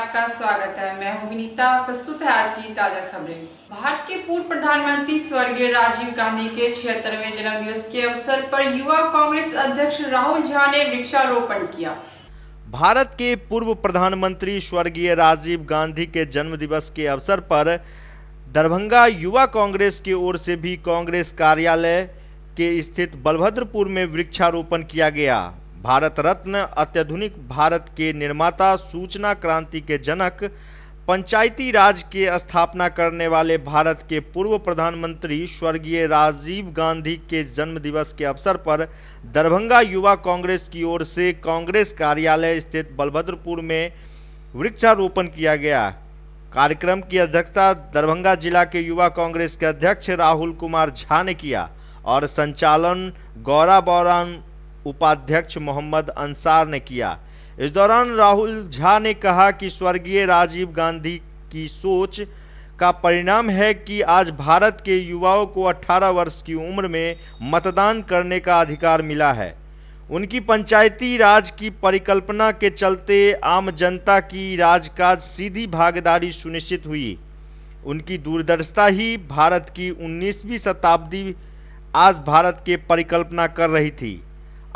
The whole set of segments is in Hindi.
आपका स्वागत है। मैं हूं विनीता। प्रस्तुत है आज की ताजा खबरें। भारत के पूर्व प्रधानमंत्री स्वर्गीय राजीव गांधी के 76वें जन्मदिवस के अवसर पर युवा कांग्रेस अध्यक्ष राहुल झा ने वृक्षारोपण किया। भारत के पूर्व प्रधानमंत्री स्वर्गीय राजीव गांधी के जन्मदिवस के अवसर पर दरभंगा युवा कांग्रेस की ओर से भी कांग्रेस कार्यालय के स्थित बलभद्रपुर में वृक्षारोपण किया गया। भारत रत्न, अत्याधुनिक भारत के निर्माता, सूचना क्रांति के जनक, पंचायती राज के स्थापना करने वाले भारत के पूर्व प्रधानमंत्री स्वर्गीय राजीव गांधी के जन्मदिवस के अवसर पर दरभंगा युवा कांग्रेस की ओर से कांग्रेस कार्यालय स्थित बलभद्रपुर में वृक्षारोपण किया गया। कार्यक्रम की अध्यक्षता दरभंगा जिला के युवा कांग्रेस के अध्यक्ष राहुल कुमार झा ने किया और संचालन गौरा बौरान उपाध्यक्ष मोहम्मद अंसार ने किया। इस दौरान राहुल झा ने कहा कि स्वर्गीय राजीव गांधी की सोच का परिणाम है कि आज भारत के युवाओं को 18 वर्ष की उम्र में मतदान करने का अधिकार मिला है। उनकी पंचायती राज की परिकल्पना के चलते आम जनता की राजकाज सीधी भागीदारी सुनिश्चित हुई। उनकी दूरदर्शिता ही भारत की 19वीं शताब्दी आज भारत के परिकल्पना कर रही थी।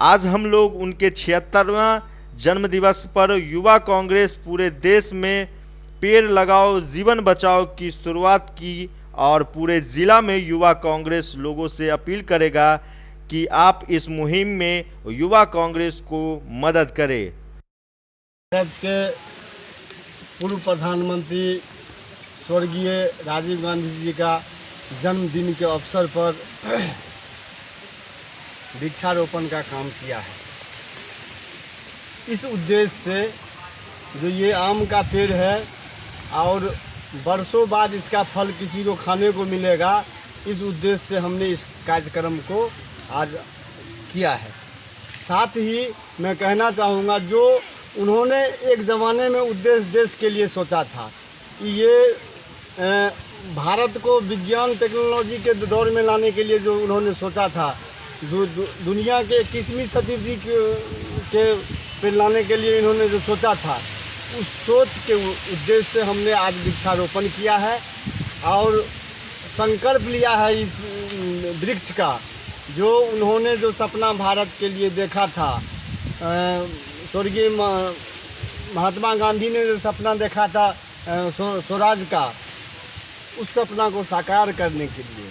आज हम लोग उनके 76वां जन्मदिवस पर युवा कांग्रेस पूरे देश में पेड़ लगाओ जीवन बचाओ की शुरुआत की और पूरे जिला में युवा कांग्रेस लोगों से अपील करेगा कि आप इस मुहिम में युवा कांग्रेस को मदद करें। भारत के पूर्व प्रधानमंत्री स्वर्गीय राजीव गांधी जी का जन्मदिन के अवसर पर वृक्षारोपण का काम किया है। इस उद्देश्य से जो ये आम का पेड़ है और बरसों बाद इसका फल किसी को खाने को मिलेगा, इस उद्देश्य से हमने इस कार्यक्रम को आज किया है। साथ ही मैं कहना चाहूँगा, जो उन्होंने एक ज़माने में उद्देश्य देश के लिए सोचा था कि ये भारत को विज्ञान टेक्नोलॉजी के दौर में लाने के लिए जो उन्होंने सोचा था, जो दुनिया के 21वीं शताब्दी के पे लाने के लिए इन्होंने जो सोचा था, उस सोच के उद्देश्य से हमने आज वृक्षारोपण किया है और संकल्प लिया है इस वृक्ष का। जो उन्होंने जो सपना भारत के लिए देखा था, स्वर्गीय महात्मा गांधी ने जो सपना देखा था स्वराज का, उस सपना को साकार करने के लिए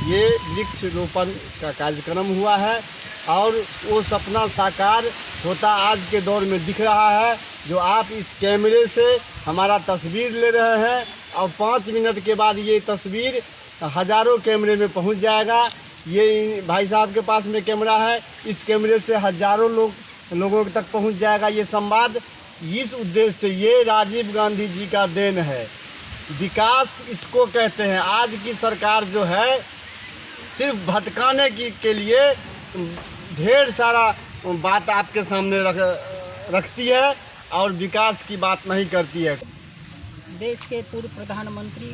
ये वृक्ष रोपण का कार्यक्रम हुआ है और वो सपना साकार होता आज के दौर में दिख रहा है। जो आप इस कैमरे से हमारा तस्वीर ले रहे हैं और 5 मिनट के बाद ये तस्वीर हज़ारों कैमरे में पहुंच जाएगा। ये भाई साहब के पास में कैमरा है, इस कैमरे से हज़ारों लोगों तक पहुंच जाएगा ये संवाद। इस उद्देश्य से ये राजीव गांधी जी का देन है। विकास इसको कहते हैं। आज की सरकार जो है सिर्फ भटकाने के लिए ढेर सारा बात आपके सामने रखती है और विकास की बात नहीं करती है। देश के पूर्व प्रधानमंत्री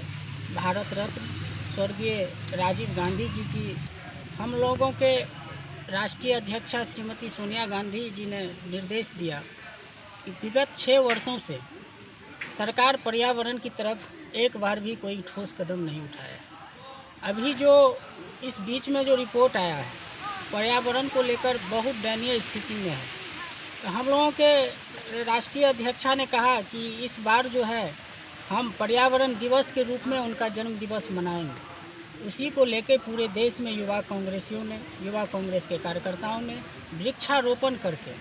भारत रत्न स्वर्गीय राजीव गांधी जी की हम लोगों के राष्ट्रीय अध्यक्षा श्रीमती सोनिया गांधी जी ने निर्देश दिया कि विगत 6 वर्षों से सरकार पर्यावरण की तरफ एक बार भी कोई ठोस कदम नहीं उठाया। अभी जो इस बीच में जो रिपोर्ट आया है, पर्यावरण को लेकर बहुत दयनीय स्थिति में है। तो हम लोगों के राष्ट्रीय अध्यक्षा ने कहा कि इस बार जो है हम पर्यावरण दिवस के रूप में उनका जन्म दिवस मनाएंगे। उसी को लेकर पूरे देश में युवा कांग्रेसियों ने, युवा कांग्रेस के कार्यकर्ताओं ने वृक्षारोपण करके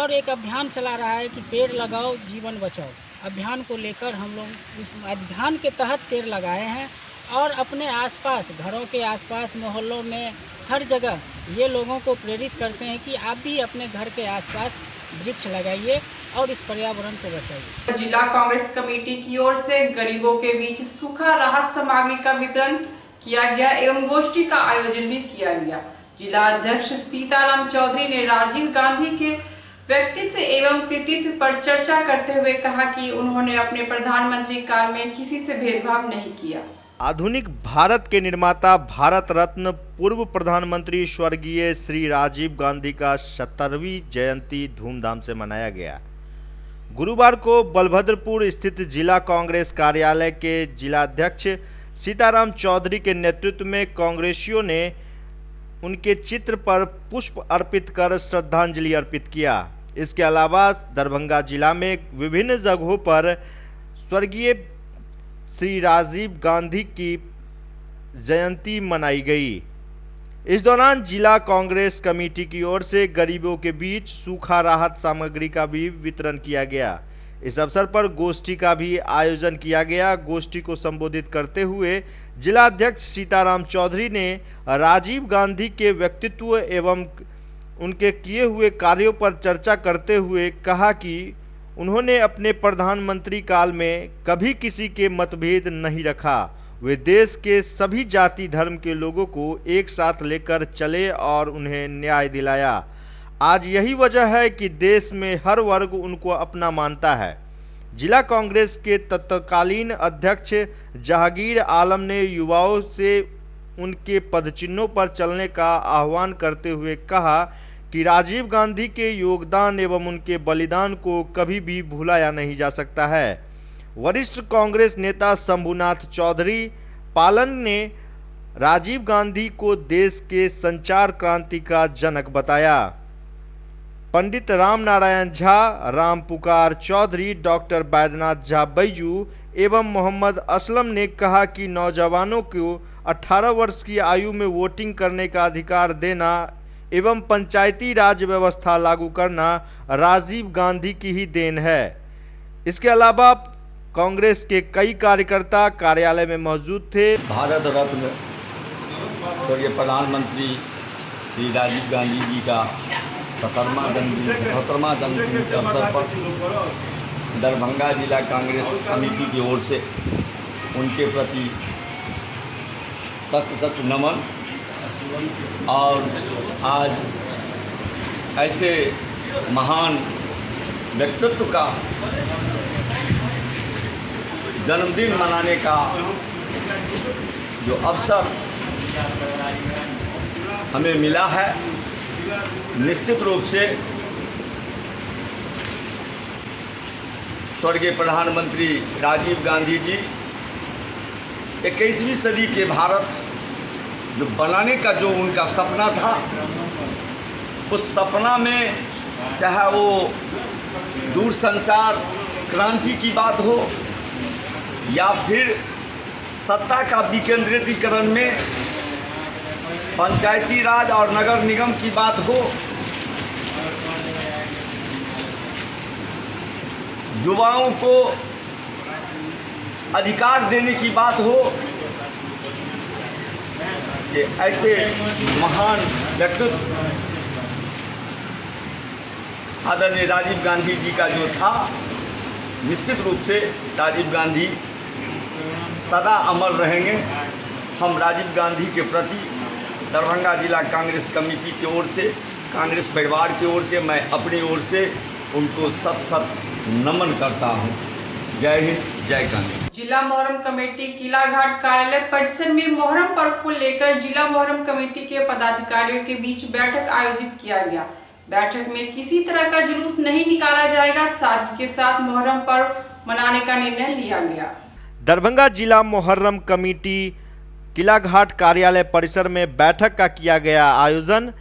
और एक अभियान चला रहा है कि पेड़ लगाओ जीवन बचाओ अभियान को लेकर हम लोग उस अभियान के तहत पेड़ लगाए हैं और अपने आसपास, घरों के आसपास, मोहल्लों में, हर जगह ये लोगों को प्रेरित करते हैं कि आप भी अपने घर के आसपास वृक्ष लगाइए और इस पर्यावरण को बचाइए। जिला कांग्रेस कमेटी की ओर से गरीबों के बीच सूखा राहत सामग्री का वितरण किया गया एवं गोष्ठी का आयोजन भी किया गया। जिला अध्यक्ष सीताराम चौधरी ने राजीव गांधी के व्यक्तित्व एवं कृतित्व पर चर्चा करते हुए कहा कि उन्होंने अपने प्रधानमंत्री काल में किसी से भेदभाव नहीं किया। आधुनिक भारत के निर्माता भारत रत्न पूर्व प्रधानमंत्री स्वर्गीय श्री राजीव गांधी का 70वीं जयंती धूमधाम से मनाया गया। गुरुवार को बलभद्रपुर स्थित जिला कांग्रेस कार्यालय के जिलाध्यक्ष सीताराम चौधरी के नेतृत्व में कांग्रेसियों ने उनके चित्र पर पुष्प अर्पित कर श्रद्धांजलि अर्पित किया। इसके अलावा दरभंगा जिला में विभिन्न जगहों पर स्वर्गीय श्री राजीव गांधी की जयंती मनाई गई। इस दौरान जिला कांग्रेस कमेटी की ओर से गरीबों के बीच सूखा राहत सामग्री का भी वितरण किया गया। इस अवसर पर गोष्ठी का भी आयोजन किया गया। गोष्ठी को संबोधित करते हुए जिलाध्यक्ष सीताराम चौधरी ने राजीव गांधी के व्यक्तित्व एवं उनके किए हुए कार्यों पर चर्चा करते हुए कहा कि उन्होंने अपने प्रधानमंत्री काल में कभी किसी के मतभेद नहीं रखा। वे देश के सभी जाति धर्म के लोगों को एक साथ लेकर चले और उन्हें न्याय दिलाया। आज यही वजह है कि देश में हर वर्ग उनको अपना मानता है। जिला कांग्रेस के तत्कालीन अध्यक्ष जहांगीर आलम ने युवाओं से उनके पदचिन्हों पर चलने का आह्वान करते हुए कहा कि राजीव गांधी के योगदान एवं उनके बलिदान को कभी भी भुलाया नहीं जा सकता है। वरिष्ठ कांग्रेस नेता शंभुनाथ चौधरी पालन ने राजीव गांधी को देश के संचार क्रांति का जनक बताया। पंडित राम नारायण झा, राम पुकार चौधरी, डॉक्टर बैद्यनाथ झा बैजू एवं मोहम्मद असलम ने कहा कि नौजवानों को 18 वर्ष की आयु में वोटिंग करने का अधिकार देना एवं पंचायती राज व्यवस्था लागू करना राजीव गांधी की ही देन है। इसके अलावा कांग्रेस के कई कार्यकर्ता कार्यालय में मौजूद थे। भारत रत्न स्वर्गीय प्रधानमंत्री श्री राजीव गांधी जी का 77वां जन्मदिन के अवसर पर दरभंगा जिला कांग्रेस कमेटी की ओर से उनके प्रति सत नमन। और आज ऐसे महान व्यक्तित्व का जन्मदिन मनाने का जो अवसर हमें मिला है, निश्चित रूप से स्वर्गीय प्रधानमंत्री राजीव गांधी जी 21वीं सदी के भारत जो बनाने का जो उनका सपना था, उस सपना में चाहे वो दूरसंचार क्रांति की बात हो या फिर सत्ता का विकेंद्रीकरण में पंचायती राज और नगर निगम की बात हो, युवाओं को अधिकार देने की बात हो, ये ऐसे महान व्यक्तित्व आदरणीय राजीव गांधी जी का जो था, निश्चित रूप से राजीव गांधी सदा अमर रहेंगे। हम राजीव गांधी के प्रति दरभंगा जिला कांग्रेस कमेटी की ओर से, कांग्रेस परिवार की ओर से, मैं अपनी ओर से उनको सत नमन करता हूं। जय हिंद, जय कांग्रेस। जिला मोहर्रम कमेटी किलाघाट कार्यालय परिसर में मोहर्रम पर्व को लेकर जिला मोहर्रम कमेटी के पदाधिकारियों के बीच बैठक आयोजित किया गया। बैठक में किसी तरह का जुलूस नहीं निकाला जाएगा, सादगी के साथ मोहर्रम पर्व मनाने का निर्णय लिया गया। दरभंगा जिला मोहर्रम कमेटी किलाघाट कार्यालय परिसर में बैठक का किया गया आयोजन।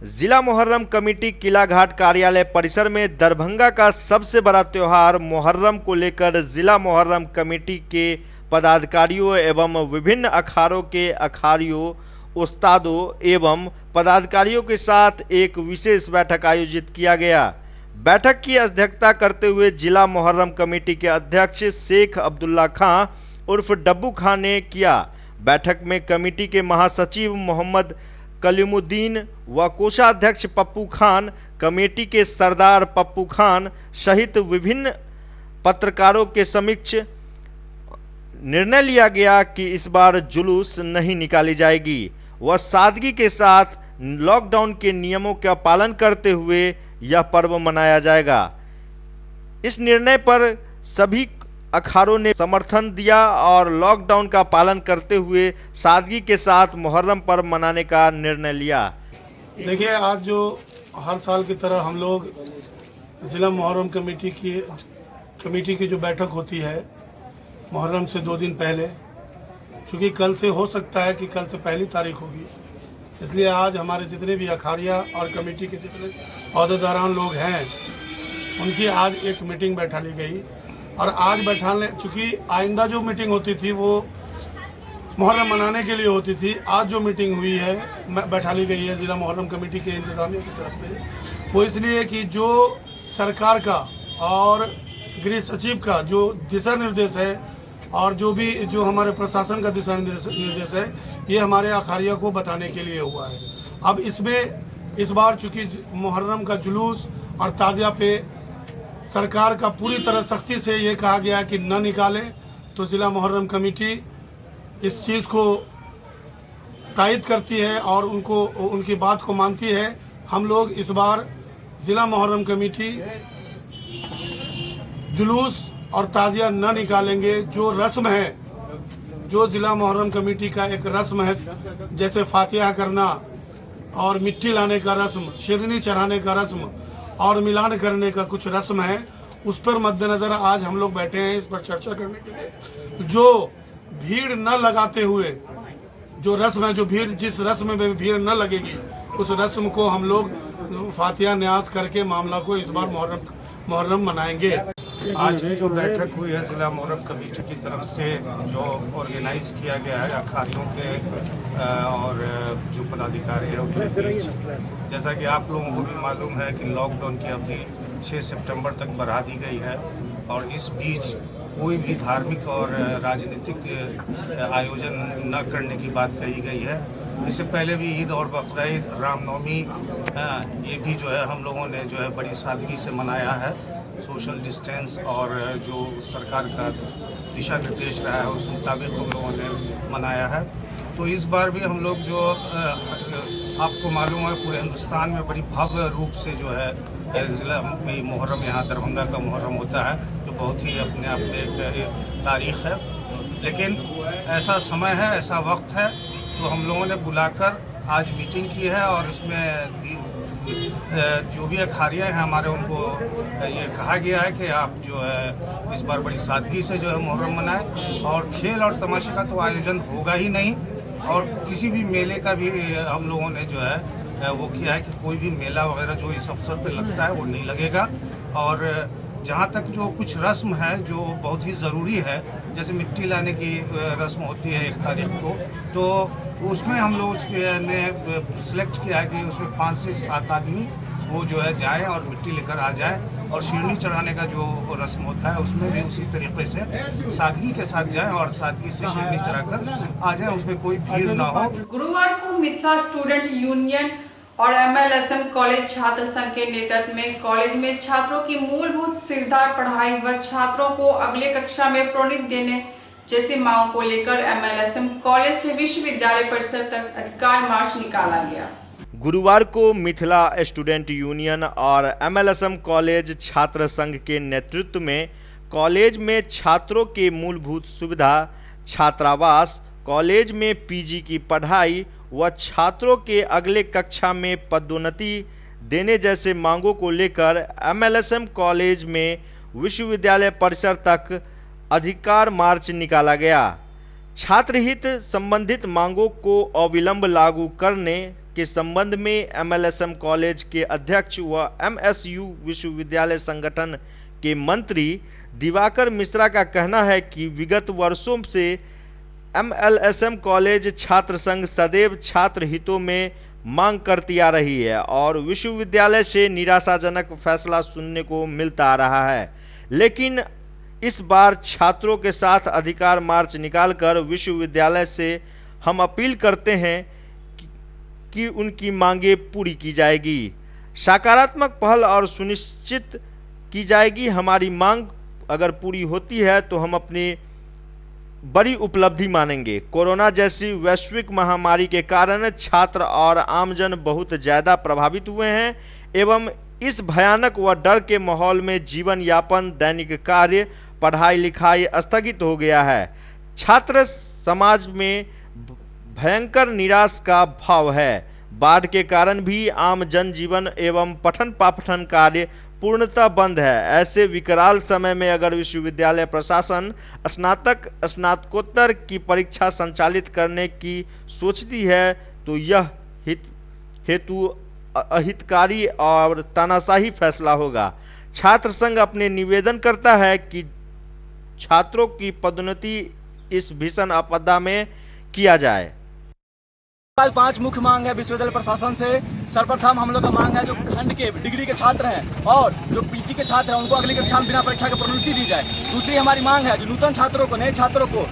जिला मोहर्रम कमेटी किलाघाट कार्यालय परिसर में दरभंगा का सबसे बड़ा त्योहार मोहर्रम को लेकर जिला मोहर्रम कमेटी के पदाधिकारियों एवं विभिन्न अखाड़ों के अखाड़ियों, उस्तादों एवं पदाधिकारियों के साथ एक विशेष बैठक आयोजित किया गया। बैठक की अध्यक्षता करते हुए जिला मोहर्रम कमेटी के अध्यक्ष शेख अब्दुल्ला खां उर्फ डब्बू खां ने किया। बैठक में कमेटी के महासचिव मोहम्मद कलीमुद्दीन व कोषाध्यक्ष पप्पू खान, कमेटी के सरदार पप्पू खान सहित विभिन्न पत्रकारों के समक्ष निर्णय लिया गया कि इस बार जुलूस नहीं निकाली जाएगी व सादगी के साथ लॉकडाउन के नियमों का पालन करते हुए यह पर्व मनाया जाएगा। इस निर्णय पर सभी अखाड़ों ने समर्थन दिया और लॉकडाउन का पालन करते हुए सादगी के साथ मुहर्रम पर्व मनाने का निर्णय लिया। देखिए, आज जो हर साल की तरह हम लोग जिला मुहर्रम कमेटी की कमेटी की जो बैठक होती है मुहर्रम से 2 दिन पहले, चूँकि कल से हो सकता है कि कल से पहली तारीख होगी, इसलिए आज हमारे जितने भी अखाड़िया और कमेटी के जितने अहदेदारान लोग हैं उनकी आज एक मीटिंग बैठा ली गई। और आज बैठाने, चूँकि आइंदा जो मीटिंग होती थी वो मुहर्रम मनाने के लिए होती थी, आज जो मीटिंग हुई है बैठा ली गई है जिला मुहर्रम कमेटी के इंतजामिया की तरफ से, वो इसलिए कि जो सरकार का और गृह सचिव का जो दिशा निर्देश है और जो हमारे प्रशासन का दिशा निर्देश है, ये हमारे अखाड़िया को बताने के लिए हुआ है। अब इसमें इस बार चूँकि मुहर्रम का जुलूस और ताज़िया पे सरकार का पूरी तरह सख्ती से ये कहा गया कि न निकालें, तो ज़िला मुहर्रम कमेटी इस चीज़ को तायद करती है और उनकी बात को मानती है। हम लोग इस बार ज़िला मुहर्रम कमेटी जुलूस और ताज़िया न निकालेंगे। जो रस्म है, जो ज़िला मुहर्रम कमेटी का एक रस्म है, जैसे फातिहा करना और मिट्टी लाने का रस्म, शिरनी चढ़ाने का रस्म और मिलान करने का कुछ रस्म है, उस पर मद्देनज़र आज हम लोग बैठे हैं इस पर चर्चा करने के लिए। जो भीड़ न लगाते हुए जो रस्म है, जिस रस्म में भीड़ न लगेगी, उस रस्म को हम लोग फातिहा न्याज करके मामला को इस बार मुहर्रम मनाएंगे। आज की जो बैठक हुई है जिला मुहर्रम कमेटी की तरफ से, जो ऑर्गेनाइज किया गया है अखाड़ियों के और जो पदाधिकारी हैं उनके बीच, जैसा कि आप लोगों को भी मालूम है कि लॉकडाउन की अवधि 6 सितंबर तक बढ़ा दी गई है और इस बीच कोई भी धार्मिक और राजनीतिक आयोजन न करने की बात कही गई है। इससे पहले भी ईद और बकरीद, रामनवमी, ये भी जो है हम लोगों ने जो है बड़ी सादगी से मनाया है। सोशल डिस्टेंस और जो सरकार का दिशा निर्देश रहा है उस मुताबिक हम लोगों ने मनाया है। तो इस बार भी हम लोग जो आपको मालूम है पूरे हिंदुस्तान में बड़ी भव्य रूप से जो है ज़िला में मुहर्रम, यहाँ दरभंगा का मुहर्रम होता है, जो बहुत ही अपने आप में एक तारीख़ है। लेकिन ऐसा समय है, ऐसा वक्त है, तो हम लोगों ने बुलाकर आज मीटिंग की है और इसमें जो भी अखाड़िया हैं हमारे, उनको ये कहा गया है कि आप जो है इस बार बड़ी सादगी से जो है मुहर्रम मनाएं और खेल और तमाशे का तो आयोजन होगा ही नहीं और किसी भी मेले का भी हम लोगों ने जो है वो किया है कि कोई भी मेला वगैरह जो इस अवसर पे लगता है वो नहीं लगेगा। और जहाँ तक जो कुछ रस्म है जो बहुत ही ज़रूरी है, जैसे मिट्टी लाने की रस्म होती है 1 तारीख को, तो उसमें हम लोग ने सिलेक्ट किया है कि उसमें 5 से 7 आदमी वो जो है जाएं और मिट्टी लेकर आ जाएं। और शिरनी चढ़ाने का जो रस्म होता है उसमें भी उसी तरीके से सादगी के साथ जाएं और सादगी से शिरनी चढ़ाकर आ जाएं, उसमें कोई भीड़ ना हो। गुरुवार को मिथिला स्टूडेंट यूनियन और MLSM कॉलेज छात्र संघ के नेतृत्व में कॉलेज में छात्रों की मूलभूत सुविधा, पढ़ाई व छात्रों को अगले कक्षा में प्रोन्नति देने जैसी मांगों को लेकर MLSM कॉलेज से विश्वविद्यालय परिसर तक अधिकार मार्च निकाला गया। गुरुवार को मिथिला स्टूडेंट यूनियन और MLSM कॉलेज छात्र संघ के नेतृत्व में कॉलेज में छात्रों के मूलभूत सुविधा, छात्रावास, कॉलेज में PG की पढ़ाई व छात्रों के अगले कक्षा में पदोन्नति देने जैसे मांगों को लेकर MLSM कॉलेज में विश्वविद्यालय परिसर तक अधिकार मार्च निकाला गया। छात्र हित संबंधित मांगों को अविलंब लागू करने के संबंध में MLSM कॉलेज के अध्यक्ष व MSU विश्वविद्यालय संगठन के मंत्री दिवाकर मिश्रा का कहना है कि विगत वर्षों से MLSM कॉलेज छात्र संघ सदैव छात्र हितों में मांग करती आ रही है और विश्वविद्यालय से निराशाजनक फैसला सुनने को मिलता आ रहा है। लेकिन इस बार छात्रों के साथ अधिकार मार्च निकालकर विश्वविद्यालय से हम अपील करते हैं कि उनकी मांगे पूरी की जाएगी, सकारात्मक पहल और सुनिश्चित की जाएगी। हमारी मांग अगर पूरी होती है तो हम अपनी बड़ी उपलब्धि मानेंगे। कोरोना जैसी वैश्विक महामारी के कारण छात्र और आमजन बहुत ज़्यादा प्रभावित हुए हैं एवं इस भयानक व डर के माहौल में जीवन यापन, दैनिक कार्य, पढ़ाई लिखाई स्थगित हो गया है। छात्र समाज में भयंकर निराश का भाव है। बाढ़ के कारण भी आम जनजीवन एवं पठन पाठन कार्य पूर्णतः बंद है। ऐसे विकराल समय में अगर विश्वविद्यालय प्रशासन स्नातक स्नातकोत्तर की परीक्षा संचालित करने की सोचती है तो यह हेतु अहितकारी और तानाशाही फैसला होगा। छात्र संघ अपने निवेदन करता है कि छात्रों की पदोन्नति इस भीषण आपदा में किया जाए। 5 मुख्य मांग है विश्वविद्यालय प्रशासन से। सर्वप्रथम हम लोग का मांग है जो खंड के डिग्री के छात्र हैं और जो पीजी के छात्र हैं उनको अगली कक्षा में बिना परीक्षा के प्रोन्नति दी जाए। दूसरी हमारी मांग है जो नूतन छात्रों को, नए छात्रों को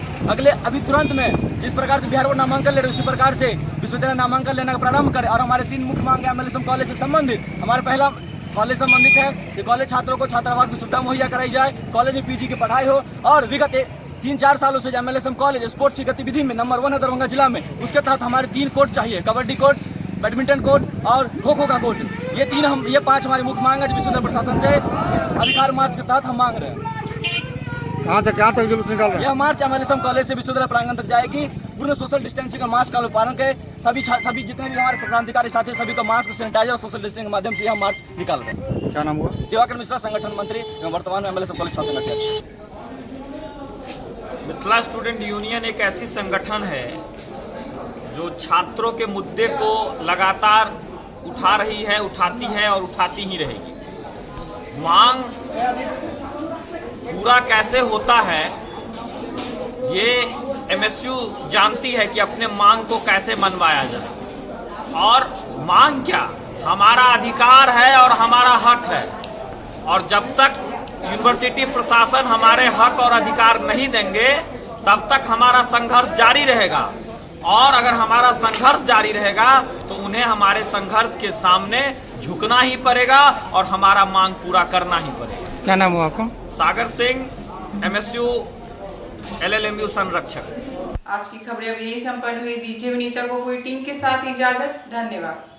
अभी तुरंत में जिस प्रकार से बिहार बोर्ड नामांकन ले रहे उसी प्रकार से विश्वविद्यालय नामांकन लेने का प्रारंभ करे। और हमारे 3 मुख्य मांग है एमएलएसएम कॉलेज से संबंधित। हमारा पहला कॉलेज संबंधित है कि कॉलेज छात्रों को छात्रावास की सुविधा मुहैया कराई जाए, कॉलेज में पीजी की पढ़ाई हो और विगत 3-4 सालों से एमएलएसएम कॉलेज स्पोर्ट्स की गतिविधि में नंबर 1 है दरभंगा जिला में। उसके तहत हमारे 3 कोर्ट चाहिए, कबड्डी कोर्ट, बैडमिंटन कोर्ट और खो खो का कोर्ट। ये 5 हमारी मुख्य मांग है जो विश्वविद्यालय प्रशासन से इस अधिकार मार्च के तहत हम मांग रहे हैं। कहाँ से कहाँ तक जुलूस निकाल रहे हैं? यह मार्च एमएलएसएम कॉलेज से विश्वविद्यालय प्रांगण तक जाएगी। पूर्ण सोशल डिस्टेंसिंग और मास्क का पालन के सभी जितने भी हमारे क्रांतिकारी साथी सभी को मास्क, सैनिटाइजर और सोशल डिस्टेंसिंग के माध्यम से यह मार्च निकाल रहे हैं। क्या नाम हुआ? दिवाकर मिश्रा, संगठन मंत्री एवं वर्तमान में एमएलएसएम कॉलेज छात्र संघ अध्यक्ष। मिथिला स्टूडेंट यूनियन एक ऐसी संगठन है जो छात्रों के मुद्दे को लगातार उठा रही है, उठाती है और उठाती ही रहेगी। मांग पूरा कैसे होता है ये एमएसयू जानती है कि अपने मांग को कैसे मनवाया जाए। और मांग क्या, हमारा अधिकार है और हमारा हक है। और जब तक यूनिवर्सिटी प्रशासन हमारे हक और अधिकार नहीं देंगे तब तक हमारा संघर्ष जारी रहेगा। और अगर हमारा संघर्ष जारी रहेगा तो उन्हें हमारे संघर्ष के सामने झुकना ही पड़ेगा और हमारा मांग पूरा करना ही पड़ेगा। क्या नाम हुआ आपका? सागर सिंह, एमएसयू LLMU संरक्षक। आज की खबरें अब यही संपन्न हुई। दीजिए विनीता को पूरी टीम के साथ इजाजत। धन्यवाद।